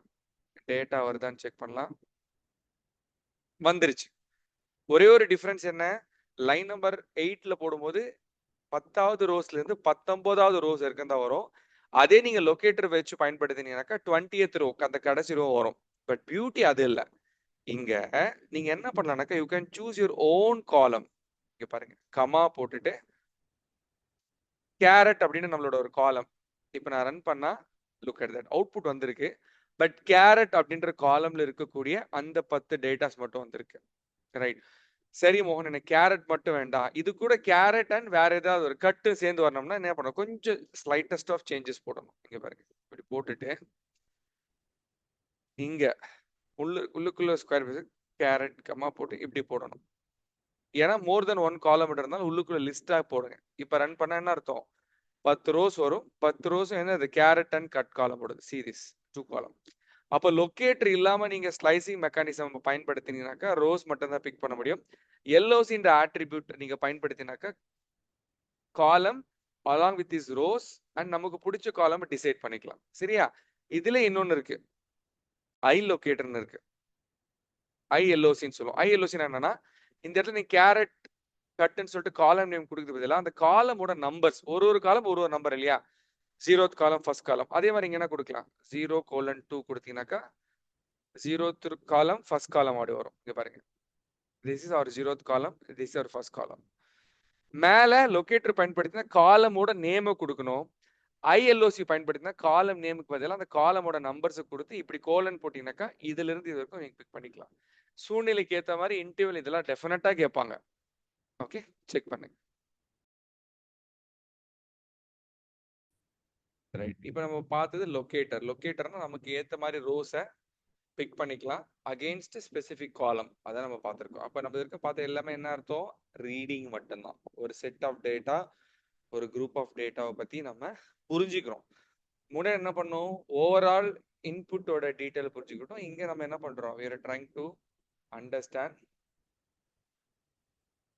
டேட்டா வருதான்னு செக் பண்ணலாம். வந்துருச்சு. ஒரே ஒரு டிஃபரன்ஸ் என்ன? லைன் நம்பர் 8ல போடும்போது 10வது ரோஸ்ல இருந்து 19வது ரோஸ் இருக்குன்னு தான் வரும். அதே நீங்க லொகேட்டர் வச்சு பயன்படுத்தினீங்கன்னாக்கா 20th ரோ அந்த கடைசி ரோ வரும். பட் பியூட்டி அது இல்ல. இங்க நீங்க என்ன பண்ணலாம்னாக்கா you can choose your own column. இங்க பாருங்க, கமா போட்டுட்டு கேரட் அப்படின்னு நம்மளோட ஒரு காலம். இப்ப நான் ரன் பண்ணா லுக் அட் தட் அவுட்புட் வந்திருக்கு. பட் கேரட் அப்படின்ற காலம்ல இருக்கக்கூடிய அந்த 10 டேட்டாஸ் மட்டும் வந்திருக்கு. ரைட். சரி மோகன், எனக்கு கேரட் மட்டும் வேண்டாம். இது கூட கேரட் அண்ட் வேற ஏதாவது ஒரு கட்டு சேர்ந்து வரணும்னா என்ன பண்ணணும்? கொஞ்சம் ஸ்லைட்டஸ்ட் ஆஃப் சேஞ்சஸ் போடணும். இங்க பாருங்க, இப்படி போட்டுட்டு இங்க உள்ளுக்குள்ள ஸ்கொயர் பேஸ் கேரட் கமா போட்டு இப்படி போடணும். ஏன்னா மோர் தென் ஒன் காலம் இருந்தாலும் உள்ளுக்குள்ள லிஸ்டா போடுங்க. இப்ப ரன் பண்ண என்ன அர்த்தம்? 10 ரோஸ் வரும். 10 ரோஸ் என்ன கேரட் அண்ட் கட் காலம் போடுது. சீரிஸ் 2 காலம். அப்ப லொகேட்டர் இல்லாம நீங்க ஸ்லைசிங் மெக்கானிசம் பயன்படுத்தினீங்கன்னாக்கா ரோஸ் மட்டும் தான் பிக் பண்ண முடியும். எல்ஓசின்ற ஆட்ரிபியூட் நீங்க பயன்படுத்தினாக்கா காலம் along with these rows and நமக்கு பிடிச்ச காலம் டிசைட் பண்ணிக்கலாம். சரியா? இதுல இன்னொன்னு இருக்கு, ஐ லொகேட்டர்னு இருக்கு. ஐஎல்ஓசின்னு சொல்லுவோம். ஐஎல்ஓசி என்னன்னா இந்த இடத்துல நீ கேரட் கட்டுன்னு சொல்லிட்டு காலம் நேம் கொடுக்குறது பதிலாக அந்த காலமோட நம்பர்ஸ் ஒரு காலம் ஒரு நம்பர் இல்லையா? 0th காலம் ஃபர்ஸ்ட் காலம். அதே மாதிரி இங்க என்ன கொடுக்கலாம்? 0:2 கொடுத்தீங்கன்னாக்கா 0th காலம் ஃபர்ஸ்ட் காலம் அப்படி வரும். இங்க பாருங்க, திஸ் இஸ் அவர் 0th காலம், this is our first column. மேல லொகேட்டர் பயன்படுத்தினா காலமோட நேமை கொடுக்கணும். ஐஎல்ஓசி பயன்படுத்தினா காலம் நேமுக்கு பதிலாக அந்த காலமோட நம்பர்ஸை கொடுத்து இப்படி கோலன் போட்டீங்கன்னாக்கா இதுல இருந்து இது வரைக்கும் நீங்க பிக் பண்ணிக்கலாம். சூழ்நிலைக்கு ஏற்ற மாதிரி இன்டர்வல் இதெல்லாம் டெஃபினட்டா கேட்பாங்க. ஓகே, செக் பண்ணுங்க. ரைட். இப்போ நம்ம பார்த்தது லொகேட்டர். லொகேட்டர்னா நமக்கு ஏற்ற மாதிரி ரோஸை பிக் பண்ணிக்கலாம் அகெயின்ஸ்ட் ஸ்பெசிஃபிக் காலம். அதான் நம்ம பார்த்துருக்கோம். அப்போ நம்ம இருக்க பார்த்த எல்லாமே என்ன அர்த்தம்? ரீடிங் மட்டும்தான். ஒரு செட் ஆஃப் டேட்டா, ஒரு குரூப் ஆஃப் டேட்டாவை பத்தி நம்ம புரிஞ்சுக்கிறோம். முன்னாடி என்ன பண்ணோம்? ஓவரால் இன்புட்டோட டீட்டெயில் புரிஞ்சுக்கிட்டோம். இங்க நம்ம என்ன பண்றோம்? we are trying to understand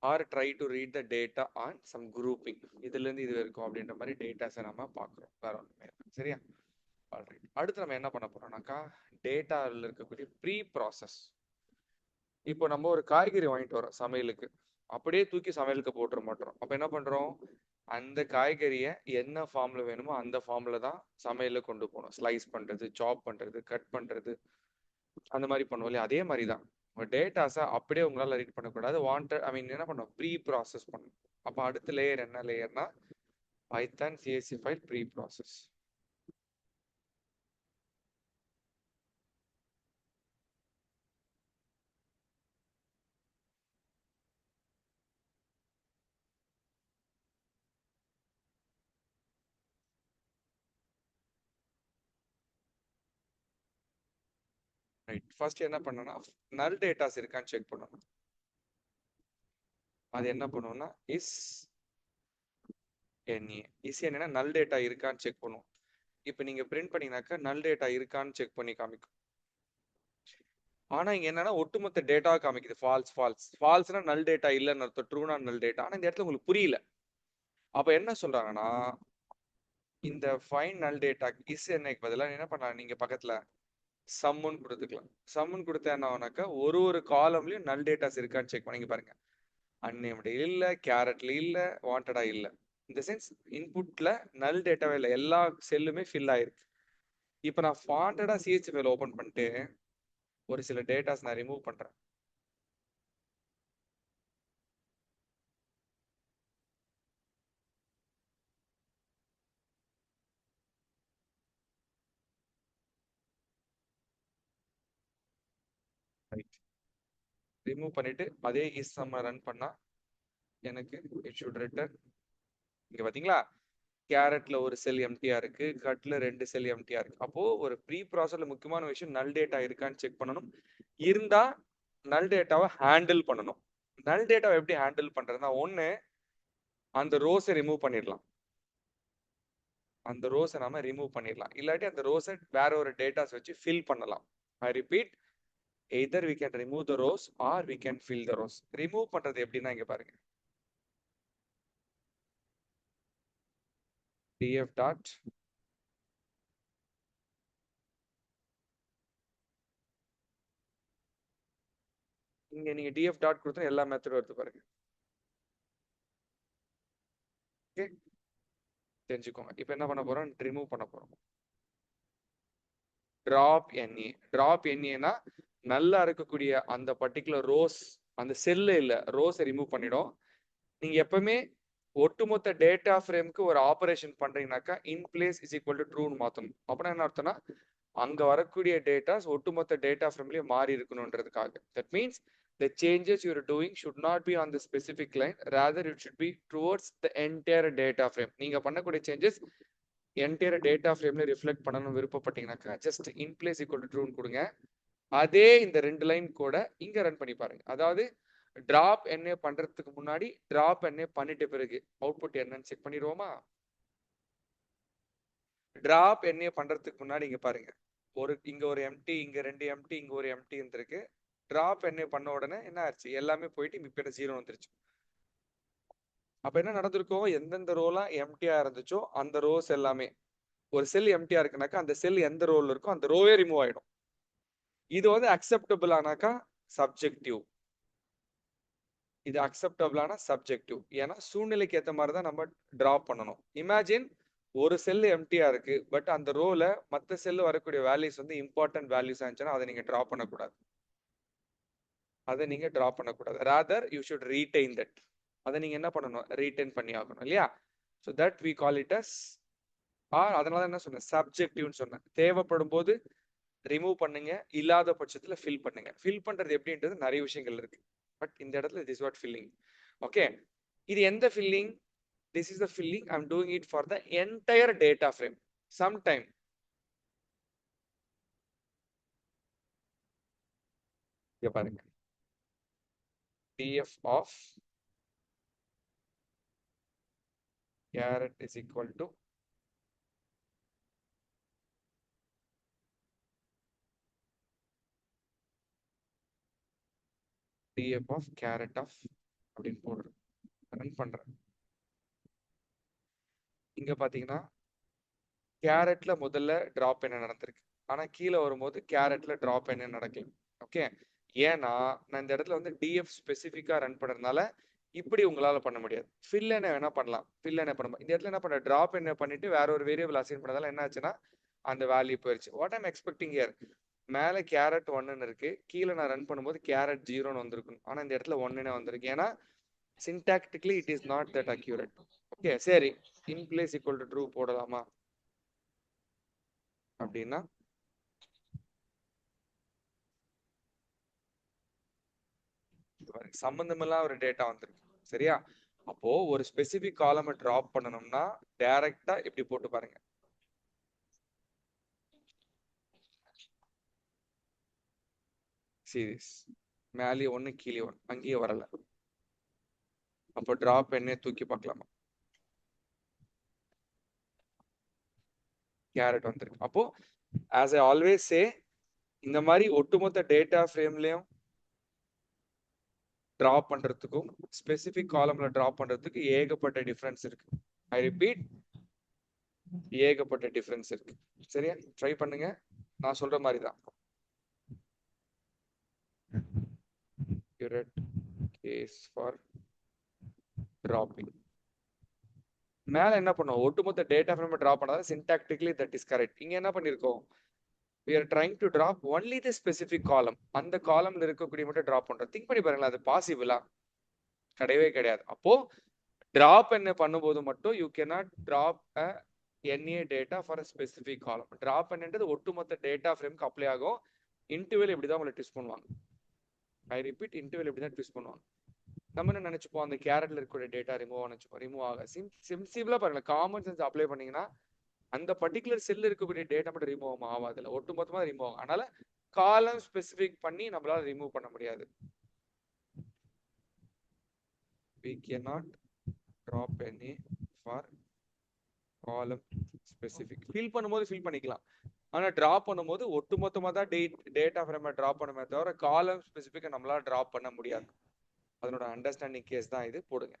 or try to read the data on some grouping. இதுல இருந்து இது வரைக்கும் அப்படின்ற மாதிரி டேட்டாஸை நம்ம பார்க்குறோம். வேற ஒன்றுமே இல்லை. சரியா? ஆல்ரைட். அடுத்து நம்ம என்ன பண்ண போறோம்னாக்கா டேட்டாவில் இருக்கக்கூடிய ப்ரீ ப்ராசஸ். இப்போ நம்ம ஒரு காய்கறி வாங்கிட்டு வரோம் சமையலுக்கு, அப்படியே தூக்கி சமையலுக்கு போட்டுற மாட்டோம். அப்ப என்ன பண்றோம்? அந்த காய்கறியை என்ன ஃபார்ம்ல வேணுமோ அந்த ஃபார்ம்ல தான் சமையல கொண்டு போகணும். ஸ்லைஸ் பண்றது, சாப் பண்றது, கட் பண்றது, அந்த மாதிரி பண்ணுவோம் இல்லையா? அதே மாதிரி தான் உங்க டேட்டாஸை அப்படியே உங்களால ரீட் பண்ணக்கூடாது. வாண்டட் என்ன பண்ணணும்? ப்ரீ ப்ராசஸ் பண்ணணும். அப்ப அடுத்த லேயர் என்ன லேயர்னா Python CSC file pre process. Right. First என்ன பண்ணணும்னா நல் டேட்டாஸ் இருக்கான்னு செக் பண்ணணும். அது என்ன பண்ணுவோம்னா இஸ் என்ஏ. இஸ் என்னன்னா நல் டேட்டா இருக்கான்னு செக் பண்ணுவோம். இப்ப நீங்க பிரிண்ட் பண்ணீங்கன்னாக்கா நல் டேட்டா இருக்கான்னு செக் பண்ணி காமிக்கும். ஆனா இங்க என்னன்னா ஒட்டுமொத்த டேட்டா காமிக்குது ஃபால்ஸ்னா நல் டேட்டா இல்லைன்னு அர்த்தம், ட்ரூனா நல் டேட்டா. ஆனா இந்த இடத்துல உங்களுக்கு புரியல. அப்ப என்ன சொல்றாங்கன்னா இந்த ஃபைன் நல் டேட்டா இஸ் என்னைக்கு பதிலா என்ன பண்ணலாம், நீங்க பக்கத்துல சம்முன்னு கொடுத்துக்கலாம். சம்முன்னு கொடுத்தா என்ன ஆகுனாக்கா ஒரு காலம்லயும் நல் டேட்டாஸ் இருக்கான்னு செக் பண்ணி பாருங்க. அன்னேம்டு இல்ல, கேரட்ல இல்ல, வாண்டடா இல்ல. இந்த சென்ஸ் இன்புட்ல நல் டேட்டாவே இல்லை, எல்லா செல்லுமே ஃபில் ஆயிருக்கு. இப்போ நான் வாண்டடா சிஹெச்எஃப்எல் ஓபன் பண்ணிட்டு ஒரு சில டேட்டாஸ் நான் ரிமூவ் பண்றேன். ரைட், ரிமூவ் பண்ணிட்டு அதே இஸ் சம்ம ரன் பண்ணா எனக்கு இட் ஷுட் ரிட்டர்ன். இங்க பாத்தீங்களா, கேரட்ல ஒரு செல் எம்டியா இருக்கு, கட்ல 2 செல் எம்டியா இருக்கு. அப்போ ஒரு ப்ரீ ப்ராசஸ்ல முக்கியமான விஷயம் நல் டேட்டா இருக்கான்னு செக் பண்ணணும். இருந்தா நல் டேட்டாவை ஹேண்டில் பண்ணணும். நல் டேட்டாவை எப்படி ஹேண்டில் பண்றதுன்னா, ஒண்ணு அந்த ரோஸை ரிமூவ் பண்ணிடலாம். அந்த ரோஸை நாம ரிமூவ் பண்ணிடலாம், இல்லாட்டி அந்த ரோஸை வேற ஒரு டேட்டாஸ் வச்சு ஃபில் பண்ணலாம். I repeat, either we can remove the rows or we can fill the rows. Remove பண்றது எப்படின்னா இங்க பாருங்க, df டாட் இங்க நீங்க df டாட் கொடுத்தா எல்லா மெத்தடும் எடுத்து பாருங்க. ஓகே, தெரிஞ்சுக்கோங்க. இப்போ என்ன பண்ண போறோம், ரிமூவ் பண்ண போறோம். டிராப் என்ஏ, டிராப் என்ஏனா நல்லா இருக்கக்கூடிய அந்த பர்டிகுலர் ரோஸ், அந்த செல்லு இல்ல ரோஸை ரிமூவ் பண்ணிடும். நீங்க எப்பவுமே ஒட்டுமொத்த டேட்டா ஃப்ரேம்க்கு ஒரு ஆபரேஷன் பண்றீங்கன்னாக்கா in place is equal to ட்ரூன்னு மாத்தணும். அப்படின்னா என்ன அர்த்தம்னா அங்க வரக்கூடிய டேட்டாஸ் ஒட்டுமொத்த டேட்டா ஃப்ரேம்லயே மாறி இருக்கணும்ன்றதுக்காக. That means the changes you are doing should not be on the specific line, rather it should be towards the entire data frame. நீங்க பண்ணக்கூடிய சேஞ்சஸ் என்டையர் டேட்டா ஃப்ரேம்ல ரிஃப்ளெக்ட் பண்ணணும் விருப்பப்பட்டீங்கன்னாக்கா just in place equal to ட்ரூன்னு கொடுங்க. அதே இந்த 2 line கூட இங்க ரன் பண்ணி பாருங்க. அதாவது டிராப் என்ன பண்றதுக்கு முன்னாடி டிராப் என்ன பண்ணிட்ட பிறகு அவுட்புட் என்னன்னு செக் பண்ணிடுவோமா. டிராப் என்ன பண்றதுக்கு முன்னாடி இங்க பாருங்க, இங்க ஒரு எம்டி, இங்க 2 எம்டி, இங்க ஒரு எம்டி இருந்திருக்கு. டிராப் என்ன பண்ண உடனே என்ன ஆச்சு, எல்லாமே போயிட்டு இப்ப 0 வந்துருச்சு. அப்ப என்ன நடந்திருக்கும், எந்தெந்த ரோலாம் எம்டியா இருந்துச்சோ அந்த ரோஸ் எல்லாமே, ஒரு செல் எம்டியா இருக்குனாக்கா அந்த செல் எந்த ரோல் இருக்கோ அந்த ரோவே ரிமூவ் ஆயிடும். இது வந்து அக்செப்டபிள் ஆனாக்கா சப்ஜெக்டிவ், இது அக்செப்டபிளான சப்ஜெக்டிவ். ஏன்னா சூழ்நிலைக்கு ஏற்ற மாதிரி தான் நம்ம டிராப் பண்ணணும். இமேஜின் ஒரு செல் எம்டியா இருக்கு, பட் அந்த ரோல மற்ற செல்லு வரக்கூடிய வேல்யூஸ் வந்து இம்பார்ட்டன்ட் வேல்யூஸ் ஆச்சுன்னா அதை நீங்க டிராப் பண்ணக்கூடாது. அதை நீங்க டிராப் பண்ணக்கூடாது. Rather you should retain that. அதை நீங்க என்ன பண்ணணும், ரீடைன் பண்ணி ஆகணும் இல்லையா. So that we call it as அதனால என்ன சொன்னேன், சப்ஜெக்டிவ்னு சொன்னேன். தேவைப்படும் போது ரிமூவ் பண்ணுங்க, இல்லாத பட்சத்துல ஃபில் பண்ணுங்க. ஃபில் பண்றது எப்படின்றது நிறைய விஷயங்கள் இருக்கு, பட் இந்த இடத்துல திஸ் வாட் ஃபில்லிங். ஓகே, இது எந்த filling, this is the filling, I'm doing it for the entire data frame. Sometime இங்க பாருங்க, df of caret is equal to df of caret of அப்படின்னு போடுறேன், ரன் பண்றேன். இங்க பாத்தீங்கன்னா கேரட்ல முதல்ல டிராப் என்ன நடந்திருக்கு, ஆனா கீழே வரும்போது கேரட்ல டிராப் என்ன நடக்கல. ஓகே, ஏன்னா நான் இந்த இடத்துல வந்து df ஸ்பெசிஃபிக்கா ரன் பண்றதுனால இப்படி உங்களால பண்ண முடியாது. ஃபில் என்ன வேணா பண்ணலாம், ஃபில் என்ன பண்ணலாம். இந்த இடத்துல என்ன பண்ண, டிராப் என்ன பண்ணிட்டு வேற ஒரு வேரியபிள் அசைன் பண்ணதால என்ன ஆச்சுன்னா அந்த வேல்யூ போயிருச்சு. வாட் ஐம் எக்ஸ்பெக்டிங் ஹியர், மேல கேரட் 1ன்னு இருக்கு, கீழே நான் ரன் பண்ணும்போது கேரட் 0ன்னு வந்திருக்கும். ஆனா இந்த இடத்துல 1ன்னு வந்திருக்கு, ஏன்னா syntactically it is not that accurate. Okay, சரி, in place equal to true போடலாமா அப்படின்னா சம்பந்தமெல்லாம் ஒரு டேட்டா வந்திருக்கு சரியா. அப்போ ஒரு ஸ்பெசிபிக் காலமை டிராப் பண்ணணும்னா டைரக்டா இப்படி போட்டு பாருங்க, சீரிஸ் மேலே 1 கீழே 1, அங்கேயே வரல. அப்போ டிராப் என்ன தூக்கி பார்க்கலாமா, கேரட் வந்திருக்கு. அப்போ as I always say, இந்த மாதிரி ஒட்டுமொத்த டேட்டா ஃப்ரேம்லயும் டிராப் பண்றதுக்கும் ஸ்பெசிபிக் காலம்ல டிராப் பண்றதுக்கு ஏகப்பட்ட டிஃபரன்ஸ் இருக்கு. ஐ ரிப்பீட், ஏகப்பட்ட டிஃபரன்ஸ் இருக்கு. சரியா? ட்ரை பண்ணுங்க, நான் சொல்ற மாதிரி தான். accurate case for dropping. மேல என்ன பண்ணுவோம், ஒட்டுமொத்த டேட்டா ஃப்ரேம் டிராப் பண்ணாதான் syntactically that is correct. இங்க என்ன பண்ணிருக்கோம், we are trying to drop only the specific column. அந்த காலம்ல இருக்கக்கூடிய மட்டும் டிராப் பண்றோம். திங்க் பண்ணி பாருங்களேன், அது பாசிபிளா? கிடையவே கிடையாது. அப்போ டிராப் என்ன பண்ணும்போது மட்டும் you cannot drop a NA data for a specific column. Drop என்னன்றது ஒட்டுமொத்த டேட்டா ஃப்ரேம்க்கு அப்ளை ஆகும். இன்டர்வல் இப்படி தான் உங்களை ட்விஸ்ட் பண்ணுவாங்க. ஐ ரிப்பீட், இன்டர்வல் இப்படி தான் ட்விஸ்ட் பண்ணுவாங்க. நம்ம என்ன நினைச்சுப்போம், அந்த கேரட்ல இருக்கக்கூடிய டேட்டா ரிமூவ் ஆக சிம்பிளா பாருங்க, காமன் சென்ஸ் அப்ளை பண்ணீங்கன்னா அந்த பர்டிகுலர் செல் இருக்கக்கூடிய டேட்டா மட்டும் ரிமூவ் ஆகாது, இல்லை ஒட்டுமொத்தமா ரிமூவ் ஆகும். அதனால காலம் ஸ்பெசிபிக் பண்ணி நம்மளால ரிமூவ் பண்ண முடியாது. we cannot drop any for column specific. Fill பண்ணும்போது ஃபில் பண்ணிக்கலாம், ஆனா டிராப் பண்ணும்போது ஒட்டுமொத்தமா தான் டேட்டா ஃப்ரேமை டிராப் பண்ணுமே தவிர காலம் ஸ்பெசிபிக்கா நம்மளால டிராப் பண்ண முடியாது. அதனோட அண்டர்ஸ்டாண்டிங் கேஸ் தான் இது. போடுங்க.